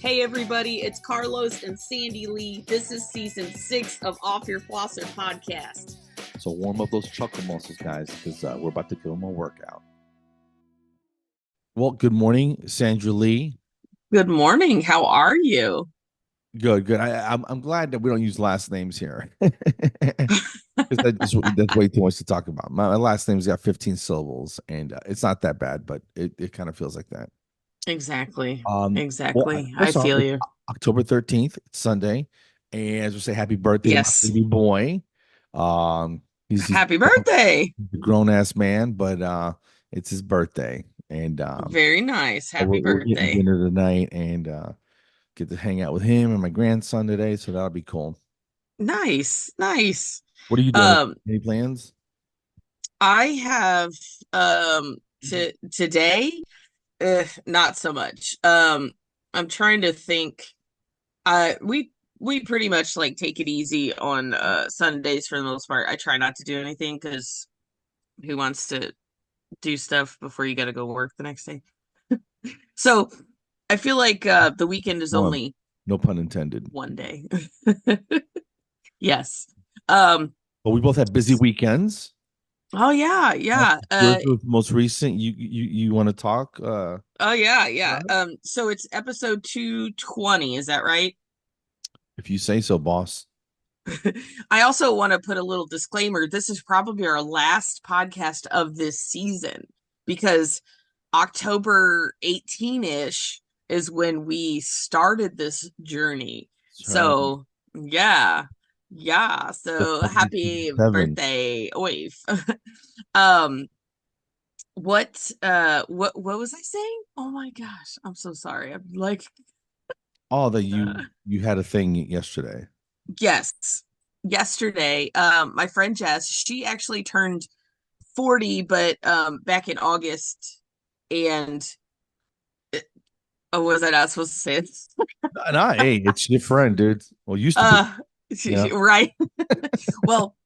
Hey everybody, it's Carlos and Sandy Lee. This is season 6 of Off Your Flosser podcast. So warm up those chuckle muscles, guys, because we're about to give them a workout. Well, good morning, Sandra Lee. Good morning. How are you? Good. I'm glad that we don't use last names here. Because that's way too much to talk about. My last name's got 15 syllables, and it's not that bad, but it kind of feels like that. Exactly. Well, I feel you. October 13th, it's Sunday, and as we say, happy birthday Yes. to my baby boy. He's Happy birthday. a grown-ass man, but it's his birthday, and Very nice. Happy we're getting birthday. dinner tonight, and get to hang out with him and my grandson today, so that'll be cool. Nice. What are you doing? Any plans? I have today not so much. I'm trying to think. We pretty much like take it easy on Sundays for the most part. I try not to do anything because who wants to do stuff before you got to go work the next day? So I feel like the weekend is only no pun intended. one day. Yes. But we both have busy weekends. Oh yeah. The most recent, you want to talk? Oh yeah. So it's episode 220, is that right? If you say so, boss. I also want to put a little disclaimer. This is probably our last podcast of this season because October 18-ish is when we started this journey. So yeah. So happy birthday, OYF. What was I saying? Oh my gosh, I'm so sorry. I'm like, that you had a thing yesterday. Yes. Yesterday, my friend Jess, she actually turned 40, but back in August, and was I not supposed to say this? No, hey, it's your friend, dude. Well, used to be. Right. Well,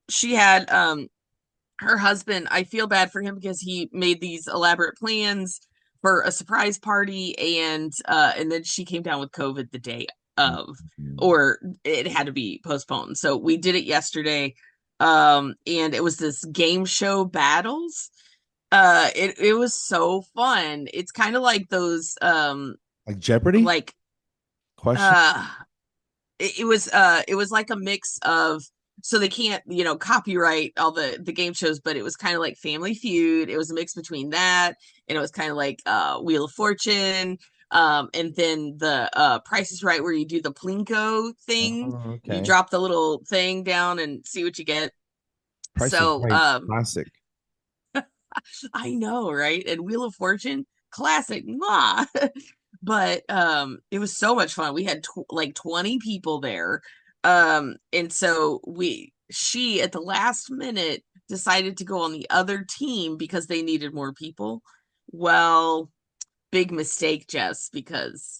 she had her husband, I feel bad for him because he made these elaborate plans for a surprise party, and then she came down with COVID the day of, or it had to be postponed. So we did it yesterday. And it was this game show battles. It was so fun. It's kind of like those like Jeopardy, like question. It was like a mix of, so they can't, copyright all the game shows, but it was kind of like Family Feud. It was a mix between that, and it was kind of like Wheel of Fortune, and then the Price is Right, where you do the Plinko thing. Okay. You drop the little thing down and see what you get. Price so is Right, classic. I know, right? And Wheel of Fortune, classic. But it was so much fun. We had like 20 people there. And so she at the last minute decided to go on the other team because they needed more people. Well, big mistake, Jess, because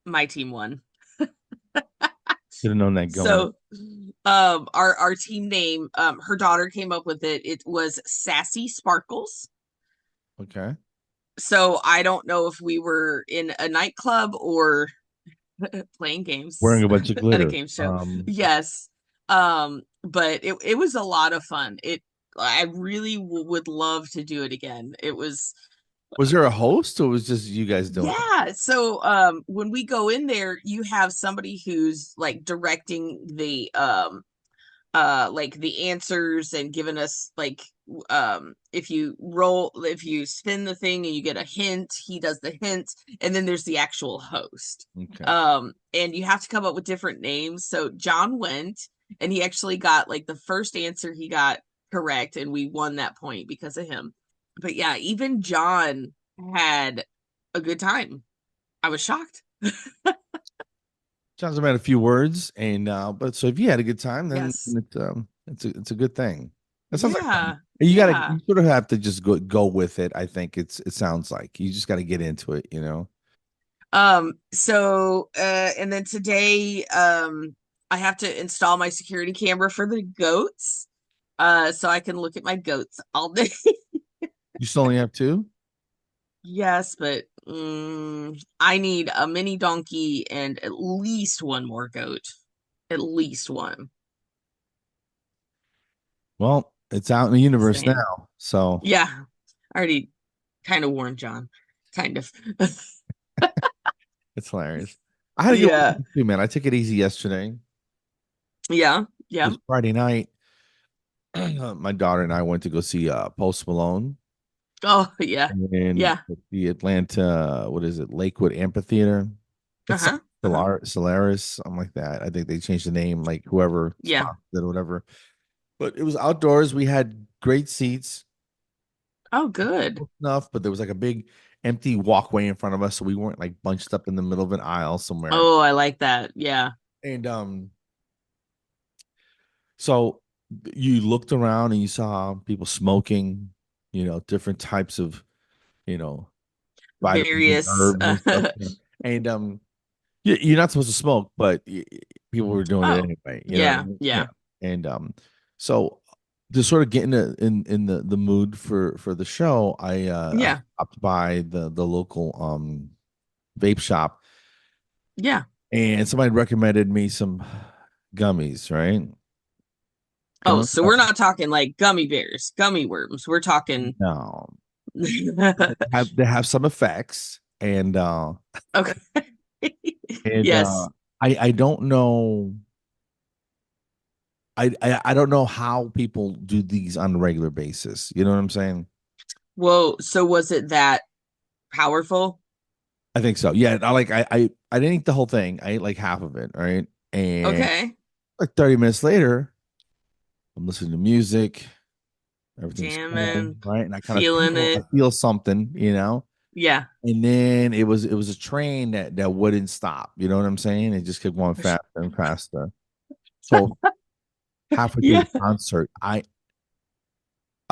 my team won. Should have known that going. So our team name, her daughter came up with it. It was Sassy Sparkles. Okay. So I don't know if we were in a nightclub or playing games, wearing a bunch of glitter at a game show. Yes. But it was a lot of fun. I really would love to do it again. It was there a host, or was just you guys doing it? So when we go in there, you have somebody who's like directing the like the answers and giving us like if you spin the thing and you get a hint, he does the hint, and then there's the actual host. Okay. And you have to come up with different names. So John went, and he actually got like the first answer he got correct, and we won that point because of him. But yeah, even John had a good time. I was shocked. John's about a few words, and but so if you had a good time, then yes. it's a good thing. That sounds like fun. You sort of have to just go with it. I think it sounds like you just got to get into it, So and then today I have to install my security camera for the goats, so I can look at my goats all day. You still only have 2? Yes, but I need a mini donkey and at least one more goat. At least one. Well, it's out in the universe Same. now, so Yeah. I already kind of warned John. Kind of. it's hilarious. I had a good Yeah. weekend too, man. I took it easy yesterday. Yeah. Yeah. This Friday night, my daughter and I went to go see Post Malone Oh, yeah. in Yeah. the Atlanta, what is it, Lakewood Amphitheater. It's Uh-huh. Uh-huh. Solaris, something like that. I think they changed the name, like whoever Yeah. sponsored it or whatever. But it was outdoors. We had great seats, Oh, good. enough, but there was like a big empty walkway in front of us, so we weren't like bunched up in the middle of an aisle somewhere. Oh, I like that. Yeah. And so you looked around and you saw people smoking, different types of, you know, vitamins and Various herbs and stuff. And you're not supposed to smoke, but people were doing it Oh, anyway. You know what I yeah. mean? Yeah. Yeah. And so to sort of get in the mood for the show, I Yeah. stopped by the local vape shop, Yeah. and somebody recommended me some gummies, right? And Oh, I'm so like, we're not talking like gummy bears, gummy worms. We're talking no, they have some effects, Okay. and Yes. I don't know. I don't know how people do these on a regular basis. You know what I'm saying? Whoa. So was it that powerful? I think so. Yeah, I didn't eat the whole thing. I ate like half of it, right? And Okay. like 30 minutes later, I'm listening to music, everything's cool, Jamming, right? And I kind of feeling feel I it. feel something, Yeah. And then it was a train that wouldn't stop. You know what I'm saying? It just kept going faster and faster. So halfway through Yeah. the concert, I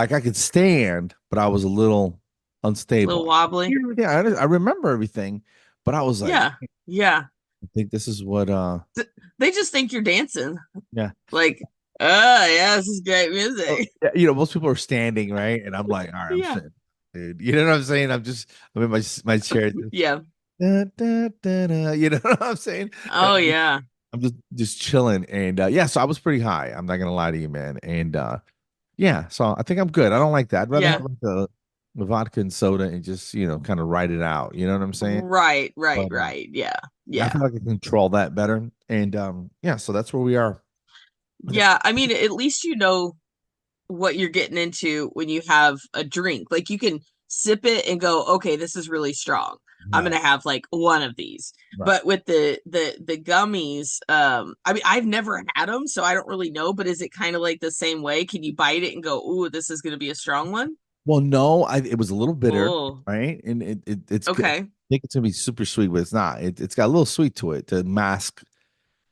could stand, but I was a little A little unstable. wobbly. I remember everything, but I was like, Yeah. Yeah. I think this is what Th- They just think you're dancing. yeah. Like, oh, yeah, this is great Oh, music. yeah, most people are standing, right? And I'm like, all right, I'm Yeah. sitting, dude. You know what I'm saying? I'm in my chair. Just, Yeah. da, da, da, da, you know what I'm saying? And Oh, yeah. I'm just chilling. And yeah, so I was pretty high. I'm not gonna lie to you, man. And yeah, so I think I'm good. I don't like that. I'd rather have Yeah. like the vodka and soda and just, kind of ride it out. You know what I'm saying? Right. Right. But Right. Yeah. I Yeah. feel like I control that better. And yeah, so that's where we are. I think Yeah. I mean, at least you know what you're getting into when you have a drink. Like you can sip it and go, okay, this is really strong. I'm right, gonna have like one of these. right. But with the gummies, I mean, I've never had them, so I don't really know. But is it kind of like the same way? Can you bite it and go, "Ooh, this is gonna be a strong one"? Well, no, it was a little bitter, Oh, right? And it's good. I okay. think it's gonna be super sweet, but it's not. It's got a little sweet to it to mask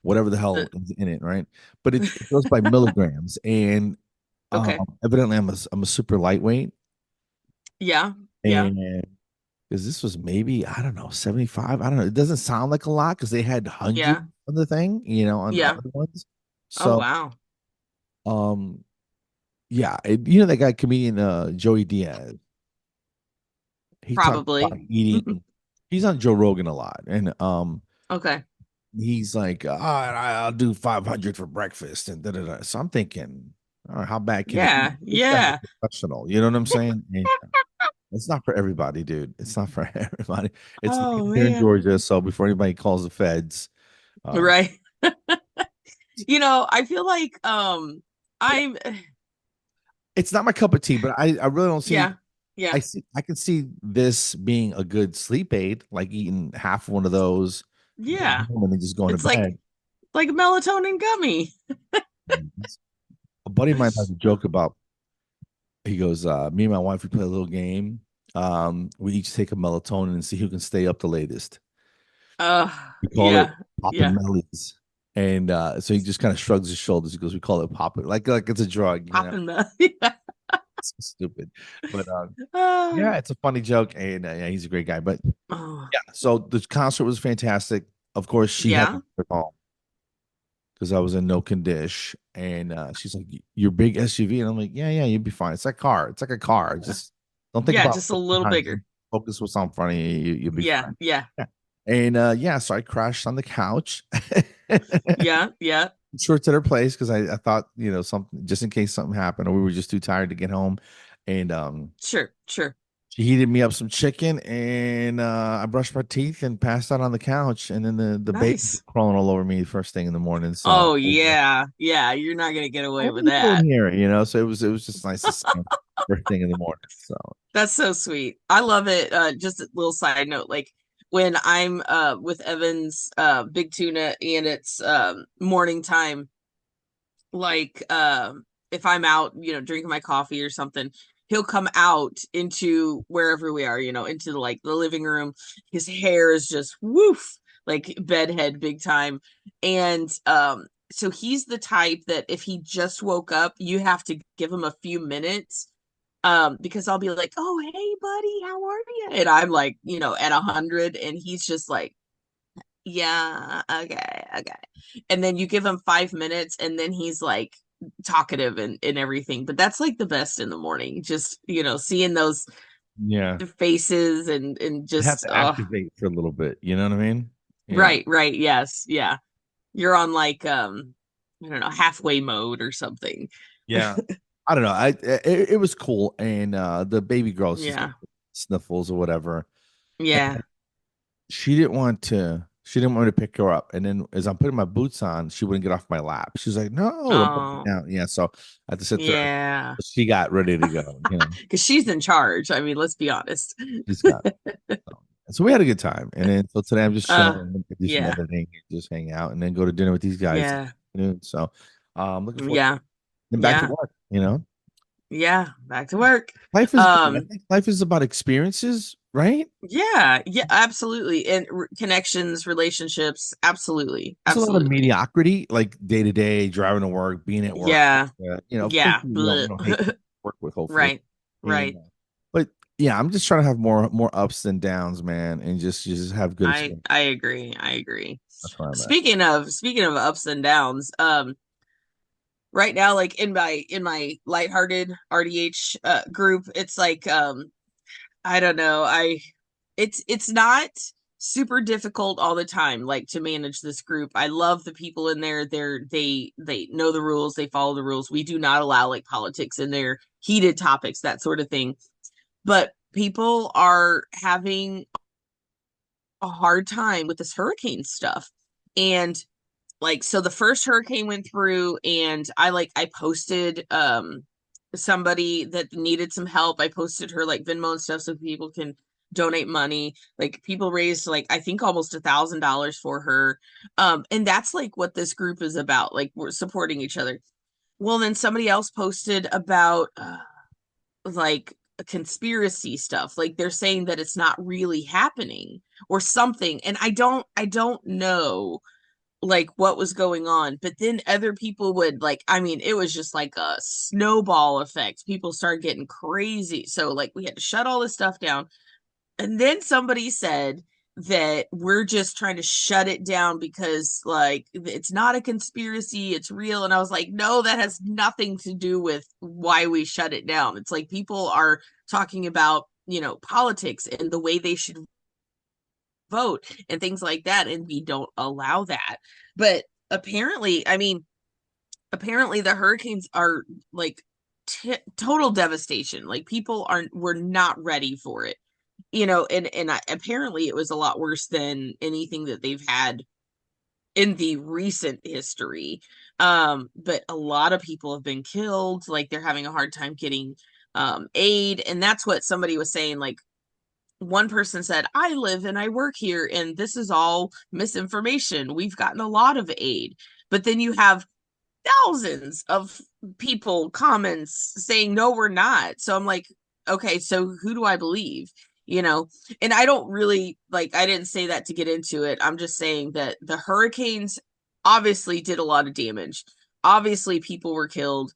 whatever the hell The is in it, right? But it goes by milligrams, and okay. evidently I'm a super lightweight, Yeah. Yeah. and because this was maybe I don't know 75. I don't know. It doesn't sound like a lot because they had hundreds Yeah. on the thing, on the Yeah. other ones. Oh So wow. um yeah, that guy comedian Joey Diaz. He talks about Probably. eating. He's on Joe Rogan a lot, and Okay. he's like, I'll do 500 for breakfast, and da da da. So I'm thinking, all right, how bad can it be? Yeah. This guy's a Yeah. professional. You know what I'm saying? And it's not for everybody, dude. It's not for everybody. It's Oh legal here in man. Georgia, so before anybody calls the feds, uh, Right. I feel like I'm it's not my cup of tea. But I really don't see. yeah. Yeah. I can see this being a good sleep aid, like eating half one of those, going Yeah. home and then just going to It's bed. like a melatonin gummy. A buddy of mine has a joke about. He goes, me and my wife, we play a little game. We each take a melatonin and see who can stay up the latest. Uh We call it yeah. popping Yeah. mellies. And so he just kind of shrugs his shoulders. He goes, "We call it popping, like it's a drug." Popping meth. Yeah. It's so stupid, but Uh, yeah, it's a funny joke, and yeah, he's a great guy. But oh. yeah, so the concert was fantastic. Of course, she had Yeah. to call because I was in no condition, and she's like, "Your big SUV," and I'm like, "Yeah, yeah, you'll be fine. It's like a car. Just don't think Yeah, about just a little bigger. focus what's on front of you. You'll be Yeah, fine. yeah, Yeah. And yeah, so I crashed on the couch. yeah, yeah. Sure, to their place because I thought, something just in case something happened or we were just too tired to get home. And Sure, sure. she heated me up some chicken and I brushed my teeth and passed out on the couch. And then the baby was Nice. crawling all over me first thing in the morning. So Oh yeah, yeah. You're not gonna get away what are with you doing that. here? So it was just nice to see him first thing in the morning. So That's so sweet. I love it. Just a little side note, like when I'm with Evan's Big Tuna and it's morning time, like if I'm out, drinking my coffee or something, he'll come out into wherever we are, into like the living room. His hair is just woof, like bedhead big time. And so he's the type that if he just woke up, you have to give him a few minutes because I'll be like, "Oh, hey buddy, how are you?" And I'm like, at 100 and he's just like, yeah, okay, okay. And then you give him 5 minutes and then he's like talkative and everything. But that's like the best in the morning. Just, seeing those yeah, faces and I have just to activate for a little bit. You know what I mean? Yeah. right, right, yes, yeah. You're on like I don't know, halfway mode or something. Yeah. I don't know. It was cool, and the baby girl, she's got Yeah. sniffles or whatever. Yeah. She didn't want me to pick her up, and then as I'm putting my boots on, she wouldn't get off my lap. She's like, "No," I'm putting Oh, down. Yeah, so I had to sit there. yeah. She got ready to go. Because she's in charge. I mean, let's be honest. She's got. So we had a good time, and then so today I'm just chilling. Uh, I'm gonna do some yeah. editing, and just hang out, and then go to dinner with these guys. Yeah. So, looking forward to Yeah. it. Then back to Yeah. work. Yeah. Back to work. Life is good. I Um, think life is about experiences, right? yeah, yeah, absolutely. And connections, relationships, absolutely. There's a lot of Absolutely. mediocrity, like day to day, driving to work, being at work. Yeah. Of course, Yeah. we don't hate people to work with, hopefully. Right. And Right. but yeah, I'm just trying to have more ups than downs, man, and just have good experience. I agree. I agree. That's where I'm at. Speaking of ups and downs, right now, like in my lighthearted RDH group, it's like I don't know. It's not super difficult all the time, like to manage this group. I love the people in there. They know the rules, they follow the rules. We do not allow like politics in there, heated topics, that sort of thing. But people are having a hard time with this hurricane stuff. And like so the first hurricane went through and I posted somebody that needed some help. I posted her like Venmo and stuff so people can donate money. Like people raised like I think almost $1,000 for her. And that's like what this group is about. Like we're supporting each other. Well, then somebody else posted about like conspiracy stuff. Like they're saying that it's not really happening or something. And I don't know like what was going on, but then other people would like, I mean, it was just like a snowball effect. People started getting crazy, so like we had to shut all this stuff down. And then somebody said that we're just trying to shut it down because like it's not a conspiracy, it's real. And I was like, no, that has nothing to do with why we shut it down. It's like people are talking about politics and the way they should vote and things like that, and we don't allow that. But apparently, I mean, apparently the hurricanes are like total devastation. Like people aren't were not ready for it. Apparently it was a lot worse than anything that they've had in the recent history. But a lot of people have been killed, like they're having a hard time getting aid, and that's what somebody was saying. Like one person said, I live and I work here, and this is all misinformation. We've gotten a lot of aid. But then you have thousands of people, comments saying, no, we're not. So I'm like, okay, so who do I believe? You know, and I don't really like, I didn't say that to get into it. I'm just saying that the hurricanes obviously did a lot of damage. Obviously, people were killed.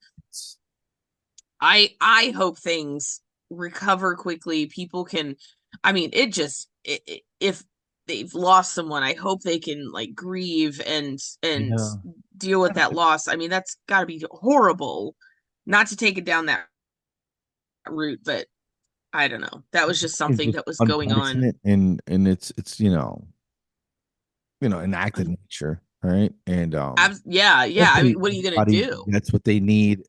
I hope things recover quickly. People can, I mean, if they've lost someone, I hope they can like grieve and Yeah. deal with that loss. I mean, that's got to be horrible. Not to take it down that route, but I don't know. That was just It's something just that was going on. unfortunate, and it's enacted nature, right? And Yeah, yeah. I mean, hopefully what are you gonna everybody do? gets what they need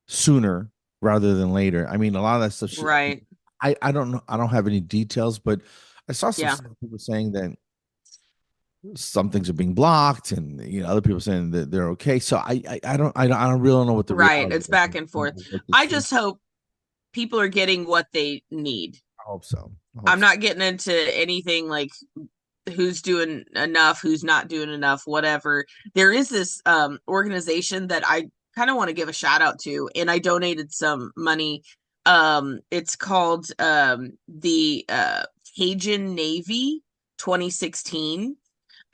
sooner rather than later. I mean, a lot of that stuff. Right. I don't know. I don't have any details, but I saw some Yeah. stuff people saying that some things are being blocked, and other people saying that they're okay. So I don't really know what the Right. reality It's is back and forth. of what the I truth. just hope people are getting what they need. I hope so. I hope I'm so. not getting into anything like who's doing enough, who's not doing enough, whatever. There is this organization that I kind of want to give a shout out to, and I donated some money. It's called the Cajun Navy 2016.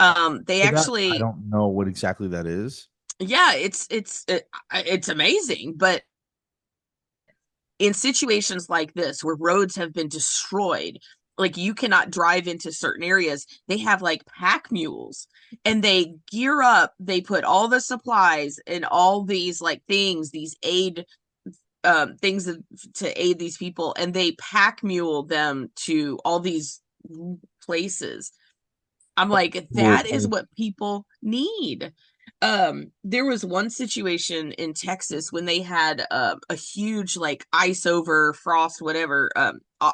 They That I actually, don't know what exactly that is. yeah, it's amazing, but in situations like this where roads have been destroyed, like you cannot drive into certain areas, they have like pack mules, and they gear up, they put all the supplies and all these like things, these aid things to aid these people, and they pack mule them to all these places. I'm like, that is what people need. There was one situation in Texas when they had a huge like ice over frost, whatever,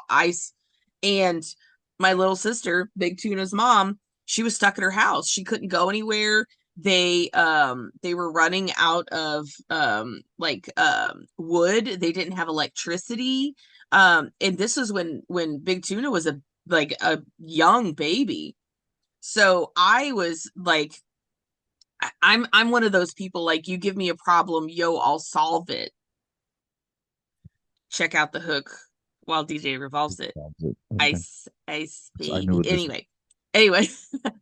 ice, and my little sister, Big Tuna's mom, she was stuck at her house. She couldn't go anywhere. They were running out of wood. They didn't have electricity. And this was when Big Tuna was a young baby. So I was like, I'm one of those people, like, you give me a problem, yo, I'll solve it. Check out the hook while DJ revolves it. Okay. Ice So I baby. knew this. Anyway,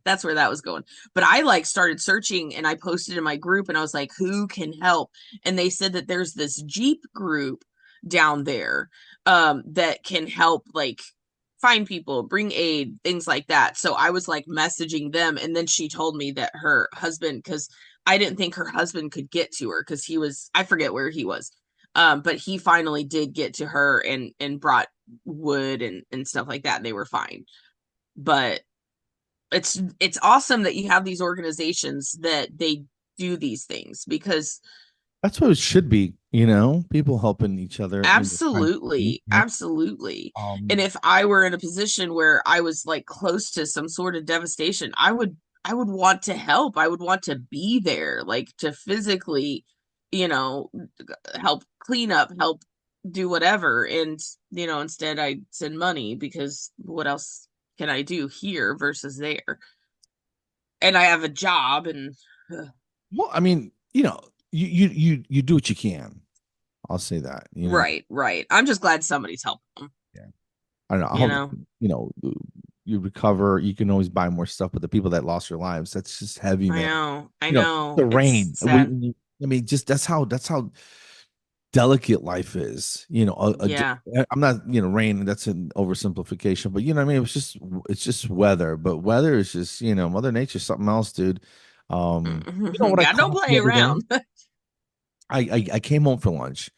that's where that was going. But I like started searching, and I posted in my group, and I was like, who can help? And they said that there's this Jeep group down there that can help like find people, bring aid, things like that. So I was like messaging them, and then she told me that her husband, because I didn't think her husband could get to her because he was, I forget where he was. But he finally did get to her and brought wood and stuff like that, and they were fine. But it's awesome that you have these organizations that they do these things, because That's what it should be, people helping each other, trying to absolutely, right? absolutely. And Um, if I were in a position where I was like close to some sort of devastation, I would want to help. I would want to be there, like to physically, you know, help clean up, help do whatever. And, instead I send money, because what else can I do here versus there? And I have a job, and well, I mean, you do what you can. I'll say that, right, right. I'm just glad somebody's helping them, Yeah. I don't know. I you hope, know. you know, you recover. You can always buy more stuff, but the people that lost their lives, that's just heavy, I man. know. I The know. It's rain. sad. I mean, just that's how delicate life is. Yeah. I'm not, rain. That's an oversimplification, but what I mean. It's just weather, but weather is just, Mother Nature's something else, dude. You know what I God don't caught the play other day? around. I came home for lunch.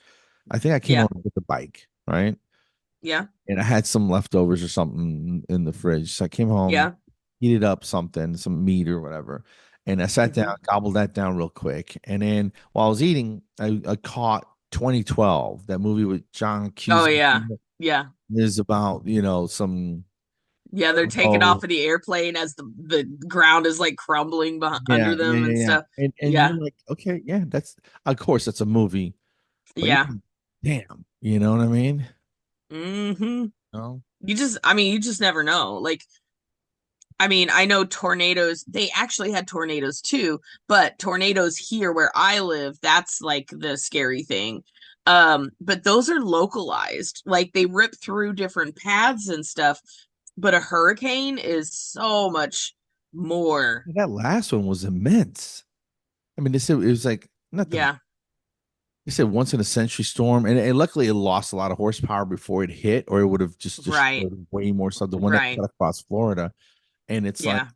I think I came Yeah. home with the bike, right? Yeah. And I had some leftovers or something in the fridge. So I came home, Yeah. heated up something, some meat or whatever. And I sat down, Hmm. gobbled that down real quick. And then while I was eating, I caught 2012, that movie with John Oh Cusack. yeah. Yeah. Is about, some, Yeah, they're taking off oh, of the airplane as the ground is like crumbling yeah, under yeah, them yeah, and yeah. stuff. And you're Yeah. like, okay, yeah, of course, that's a movie, but Yeah. damn, you know what I mean? Hmm. No, You just never know. Like, I know tornadoes, they actually had tornadoes too, but tornadoes here where I live, that's like the scary thing. But those are localized. Like they rip through different paths and stuff, but a hurricane is so much more. that last one was immense. I mean, they said it was like not the Yeah, they said once in a century storm, and luckily it lost a lot of horsepower before it hit, or it would have just right, destroyed way more stuff. The one that right. cut across Florida, and it's like, Yeah.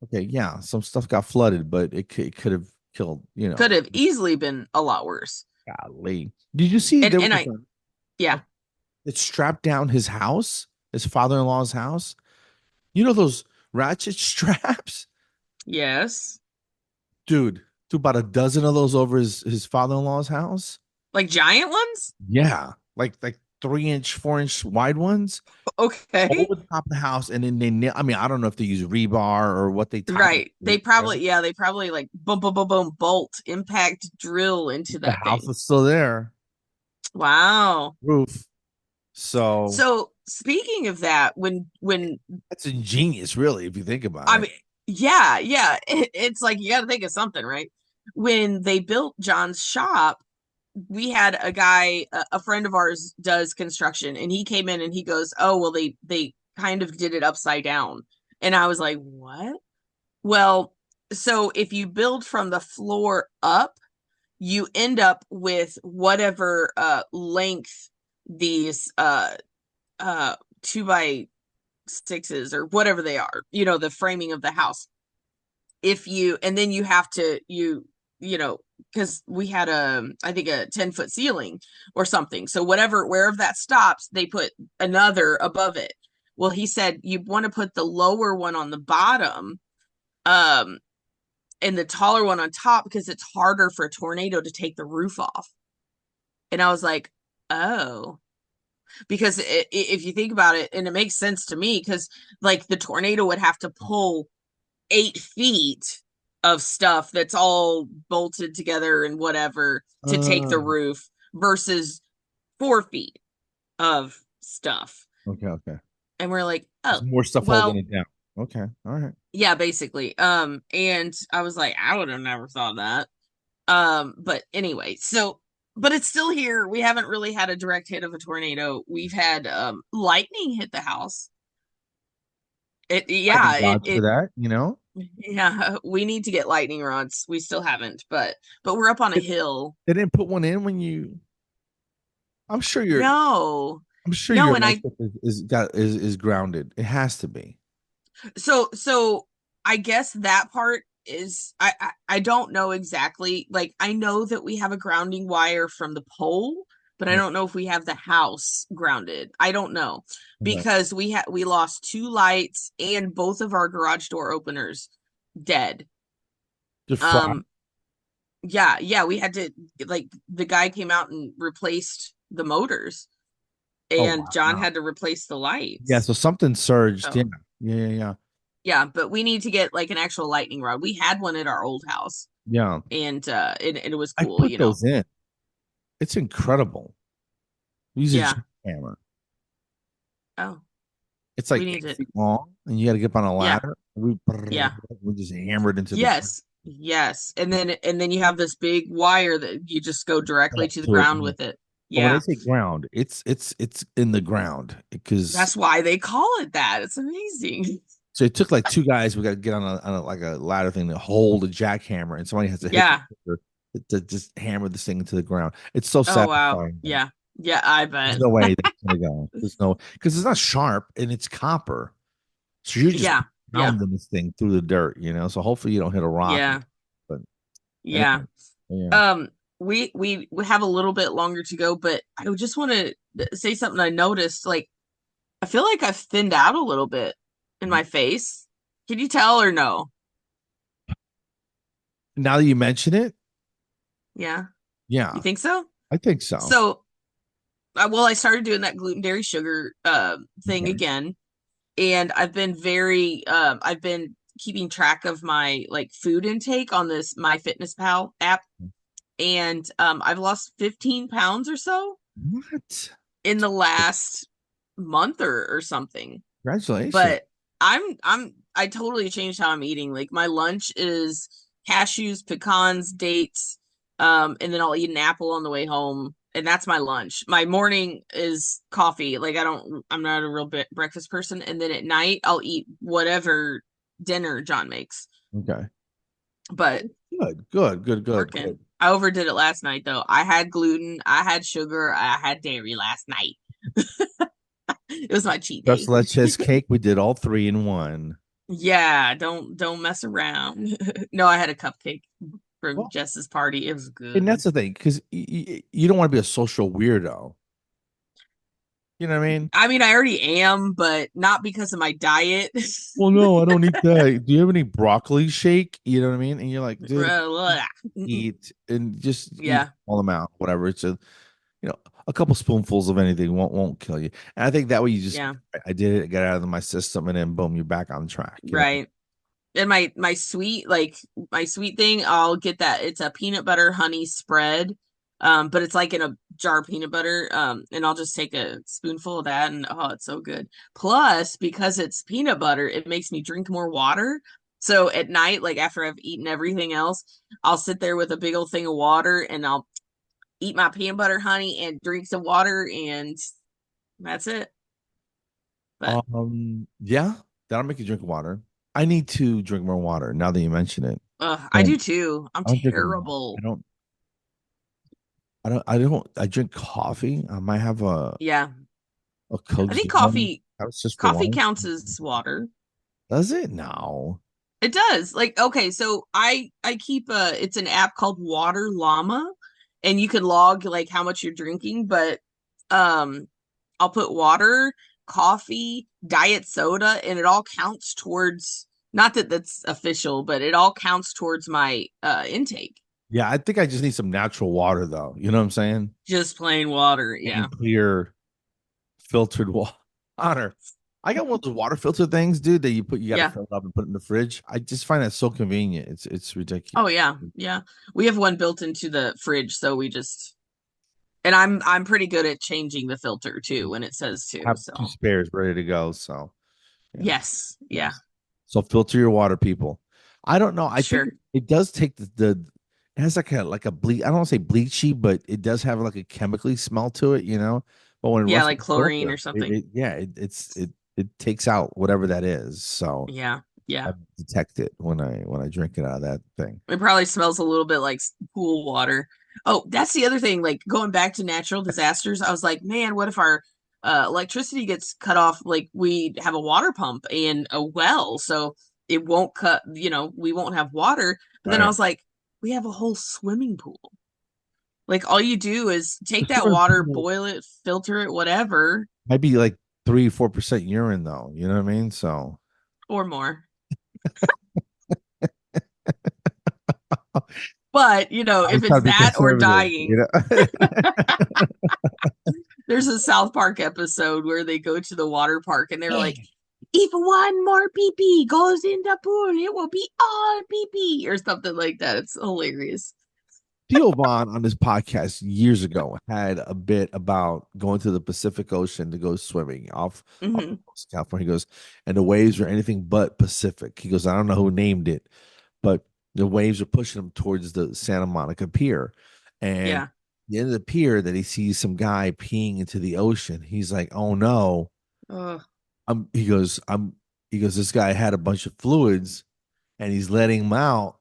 okay, yeah, some stuff got flooded, but it could have killed, Could have easily been a lot worse. golly. Did you see And there and was I yeah. that strapped down his house, his father-in-law's house. You know those ratchet straps? Yes. Dude, threw about a dozen of those over his father-in-law's house. Like giant ones? Yeah. Like 3 inch, 4 inch wide ones Okay. over the top of the house. And then I mean, I don't know if they use rebar or what they tied it Right. They to. probably, yeah, they probably like boom, boom, boom, boom, bolt, impact, drill into The that house thing. was still there, Wow. roof. So So speaking of that, when that's ingenious, really, if you think about I it. mean, yeah, yeah, it's like you got to think of something, right? When they built John's shop, we had a guy, a friend of ours does construction, and he came in and he goes, "Oh, well, they kind of did it upside down." And I was like, "What?" Well, so if you build from the floor up, you end up with whatever length these 2x6s or whatever they are, the framing of the house. If you and then you have to you know because we had I think a 10-foot ceiling or something, so whatever wherever that stops they put another above it. Well, he said you want to put the lower one on the bottom, um and the taller one on top, because it's harder for a tornado to take the roof off. And I was like, oh, because if you think about it, and it makes sense to me, because like the tornado would have to pull 8 feet of stuff that's all bolted together and whatever to take the Uh, roof versus 4 feet of stuff. okay, okay. And we're like, There's oh, more stuff holding well, it down. Okay, all right. yeah, basically. And I was like, I would have never thought that. But anyway, but it's still here. We haven't really had a direct hit of a tornado. We've had lightning hit the house. Lightning Yeah, rods for that, you know. yeah, we need to get lightning rods. We still haven't, but we're up on a They, hill. they didn't put one in when you. I'm sure your No. I'm sure No, your and electric is grounded. It has to be. so I guess that part is I don't know exactly. Like I know that we have a grounding wire from the pole, but I Yeah, don't know if we have the house grounded. I don't know, okay. because we lost two lights and both of our garage door openers dead. Just fried. Um yeah, yeah, we had to, like, the guy came out and replaced the motors, Oh and John wow. had to replace the Yeah, lights. so something surged. Yeah, So yeah, yeah, yeah. yeah, but we need to get like an actual lightning rod. We had one at our old house, Yeah. and it was I cool, put those in. It's incredible. Use a Yeah. jackhammer. Oh, It's we like need 8 feet to. long, and you got to get up on a Yeah. ladder. Yeah. We just hammered into the Yes. Yes. And then you have this big wire that you just go directly next to the to it. ground Yeah. with it. But when I Yeah. say ground, it's in the ground because That's why they call it that. It's amazing. so it took like two guys. We got to get on a like a ladder thing to hold a jackhammer, and somebody has to hit the Yeah. trigger to just hammer this thing into the ground. It's so Oh wow. satisfying. Yeah. Yeah, I There's bet. no way that's gonna go. There's no because it's not sharp and it's copper, so you're just Yeah. Yeah. pounding this thing through the dirt, you know. So hopefully you don't hit a rock. Yeah. But Yeah. anyway, yeah. Um, we have a little bit longer to go, but I just want to say something I noticed. Like, I feel like I've thinned out a little bit in my face. Can you tell or no? Now that you mention it, Yeah, you yeah, think so? I think so. So, well, I started doing that gluten dairy sugar thing Okay. again, and I've been keeping track of my like food intake on this MyFitnessPal app, and I've lost 15 pounds or so What? in the last month or something. Congratulations. But I totally changed how I'm eating. Like my lunch is cashews, pecans, dates, and then I'll eat an apple on the way home. And that's my lunch. My morning is coffee. Like I'm not a real breakfast person. And then at night I'll eat whatever dinner John makes. Okay. But Good, good, good, good, working. good. I overdid it last night though. I had gluten, I had sugar, I had dairy last night. It was my cheat Just day. let cake. We did all three in one. Yeah, don't mess around. No, I had a cupcake from Well, Jess's party. It was and good. that's the thing, because you don't want to be a social weirdo. You know what I mean? I mean, I already am, but not because of my diet. Well, no, I don't eat that. Do you have any broccoli shake? You know what I mean? And you're like, dude, eat and just eat Yeah, all amount, whatever. It's a a couple spoonfuls of anything won't kill you. And I think that way you just yeah, I did it, got out of my system, and then boom, you're back on track. You know? right. And my sweet, like my sweet thing, I'll get that. It's a peanut butter honey spread. But it's like in a jar of peanut butter. And I'll just take a spoonful of that and oh, it's so good. Plus, because it's peanut butter, it makes me drink more water. So at night, like after I've eaten everything else, I'll sit there with a big old thing of water and I'll eat my peanut butter honey and drink some water and that's it. But Yeah, that'll make you drink water. I need to drink more water now that you mention it. I do Um, too. I'm I don't drink a lot. terrible. I drink coffee. I might have Yeah. a I Coke think Zero. That's just for coffee one. counts as water. Does it? No. It does. Like, okay, so I keep it's an app called Water Llama and you can log like how much you're drinking, but um I'll put water, coffee, diet soda, and it all counts towards not that that's official, but it all counts towards my intake. Yeah, I think I just need some natural water though. You know what I'm saying? Just plain water, And yeah. clear filtered water. I got one of those water filter things, dude, that you got to Yeah. fill it up and put it in the fridge. I just find that so convenient. It's Oh ridiculous. yeah. Yeah. We have one built into the fridge, so we just and I'm pretty good at changing the filter too when it says to, Have two so spares ready to go. So yeah. yes. Yeah. Yes. So filter your water, people. I don't know. I think Sure. it does take the it has like a bleach. I don't want to say bleachy, but it does have like a chemically smell to it, you know. But when it Yeah, runs like through the chlorine or filter, something. yeah, it takes out whatever that is. So Yeah. Yeah. I detect it when I drink it out of that thing. It probably smells a little bit like pool water. Oh, that's the other thing. Like going back to natural disasters, I was like, man, what if our electricity gets cut off? Like we have a water pump and a well, so it won't cut, we won't have water. But then I Right. was like, we have a whole swimming pool. Like all you do is The take that swimming water, pool boil it, filter it, whatever, might be like 3 4% urine though. You know what I mean? So or more. But, I was if trying it's to be that or conservative, you dying, know. there's a South Park episode where they go to the water park and they're like, if one more pee pee goes in the pool, it will be all pee pee or something like that. It's hilarious. Theo Vaughn on this podcast years ago had a bit about going to the Pacific Ocean to go swimming off the Hmm. coast of California. He goes, and the waves were anything but Pacific. He goes, I don't know who named it, but the waves are pushing him towards the Santa Monica Pier. And Yeah. the end of the pier that he sees some guy peeing into the ocean. He's like, oh no. Oh, He goes, this guy had a bunch of fluids and he's letting them out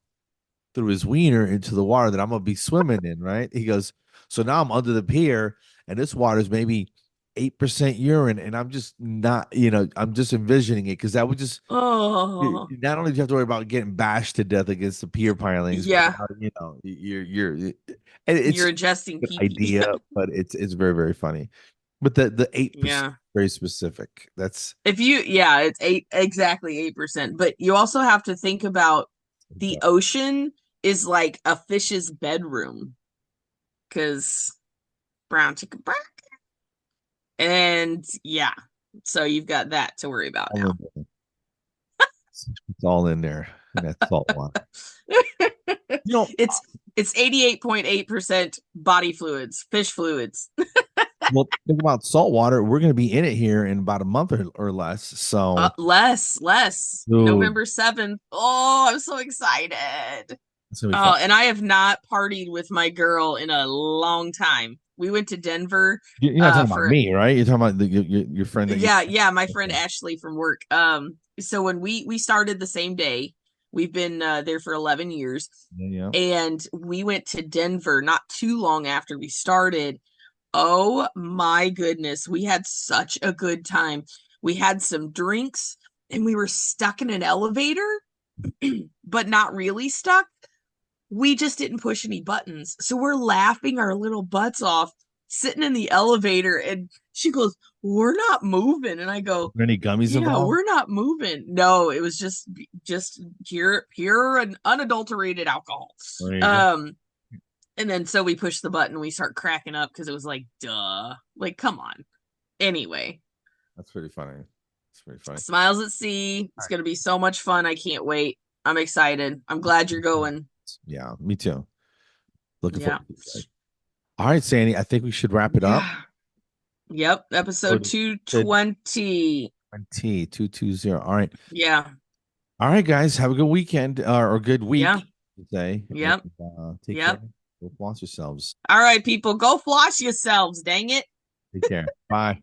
threw his wiener into the water that I'm gonna be swimming in, right? He goes, so now I'm under the pier, and this water is maybe 8% urine, and I'm just not, I'm just envisioning it because that would just oh, not only do you have to worry about getting bashed to death against the pier pilings, but yeah. now, and it's You're a ingesting good pee pee. idea, but it's very very funny. But the 8% Yeah. very specific. That's Yeah, it's 8%. But you also have to think about the ocean is like a fish's bedroom because brown chicken brown. And yeah, so you've got that to worry about all now. in there. It's all in there in that salt water. You know, it's it's 88.8% body fluids, fish fluids. well, think about salt water. We're going to be in it here in about a month or less. So, Less. dude, November 7th. Oh, I'm so excited. it's going to be fun. Oh, and I have not partied with my girl in a long time. We went to Denver You're not talking about for me, right? You're talking about your friend that you. yeah, my friend Okay. Ashley from work. So when we started the same day, we've been there for 11 years, Yeah, yeah. and we went to Denver not too long after we started. Oh my goodness, we had such a good time. We had some drinks and we were stuck in an elevator, but not really stuck. We just didn't push any buttons. So we're laughing our little butts off sitting in the elevator, and she goes, "We're not moving." And I go, Any gummies "Yeah, involved? we're not moving." No, it was just pure and unadulterated alcohol. There you go. Um, and then so we push the button, we start cracking up because it was like, duh, like come on. Anyway, That's pretty funny. That's pretty funny. Smiles at Sea. All It's right. gonna be so much fun. I can't wait. I'm excited. I'm glad you're going. Yeah, me too. Looking Yeah. forward to it. All right, Sandy. I think we should wrap it up. Yeah. Yep. Episode Episode 220. 220. All right. Yeah. All right, guys. Have a good weekend or good week Yeah. today. And Yep. take care. Yep. Go floss yourselves. All right, people, go floss yourselves. Dang it. Take care. Bye.